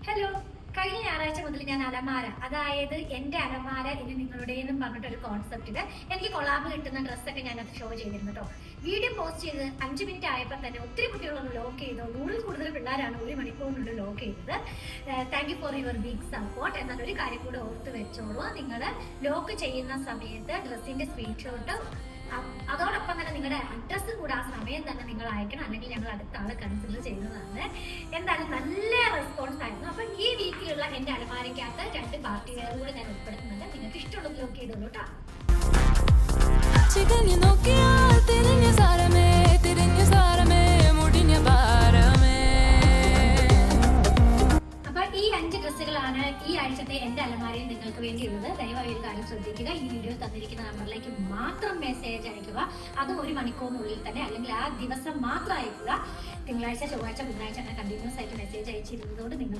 Hello, കഴിഞ്ഞ ഞായറാഴ്ച മുതൽ ഞാൻ അലമാര, അതായത് എന്റെ അലമാര ഇനി നിങ്ങളുടേന്നും പറഞ്ഞിട്ടൊരു കോൺസെപ്റ്റില് എനിക്ക് കൊളാബ് കിട്ടുന്ന ഡ്രസ്സൊക്കെ ഞാനത് ഷോ ചെയ്തിരുന്നു കേട്ടോ. വീഡിയോ പോസ്റ്റ് ചെയ്ത് 5 മിനിറ്റ് ആയപ്പോൾ തന്നെ ഒത്തിരി കുട്ടികളൊന്ന് ലോക്ക് ചെയ്തു. 100-ൽ കൂടുതൽ പിള്ളേരാണ് 1 മണിക്കൂറിനുള്ളിൽ ലോക്ക് ചെയ്തത്. Thank you for your big support. എന്നൊരു കാര്യം കൂടെ ഓർത്ത് വെച്ചോളൂ. നിങ്ങൾ ലോക്ക് ചെയ്യുന്ന സമയത്ത് ഡ്രസ്സിന്റെ സ്ക്രീൻഷോട്ട് അതോടൊപ്പം തന്നെ നിങ്ങളുടെ അഡ്രസ്സ് കൂടെ ആ സമയം തന്നെ നിങ്ങൾ അയക്കണം, അല്ലെങ്കിൽ ഞങ്ങൾ അടുത്ത ആളെ കൺസിഡർ ചെയ്യുന്നതാണ്. എന്തായാലും നല്ല റെസ്പോൺസ് ആയിരുന്നു. അപ്പൊ ഈ വീക്കിലുള്ള എന്റെ അലമാരയ്ക്കകത്ത് 2 പാർട്ടി വെയർ കൂടെ ഞാൻ ഉൾപ്പെടുത്തുന്നുണ്ട്. നിങ്ങൾക്ക് ഇഷ്ടമുള്ളത് ലോക്ക് ചെയ്തോളൂ കേട്ടോ. ഈ 5 ഡ്രസ്സുകളാണ് ഈ ആഴ്ചത്തെ എന്റെ അലമാരയിൽ നിങ്ങൾക്ക് വേണ്ടിയുള്ളത്. ദയവായി ഒരു കാര്യം ശ്രദ്ധിക്കുക, ഈ വീഡിയോ തന്നിരിക്കുന്ന നമ്പറിലേക്ക് മാത്രം മെസ്സേജ് അയക്കുക. അതും 1 മണിക്കൂറിനുള്ളിൽ തന്നെ, അല്ലെങ്കിൽ ആ ദിവസം മാത്രം അയക്കുക. തിങ്കളാഴ്ച, ചൊവ്വാഴ്ച, ബുധനാഴ്ച അങ്ങനെ കണ്ടിന്യൂസ് ആയിട്ട് മെസ്സേജ് അയച്ചിരുന്നതോട് നിങ്ങൾ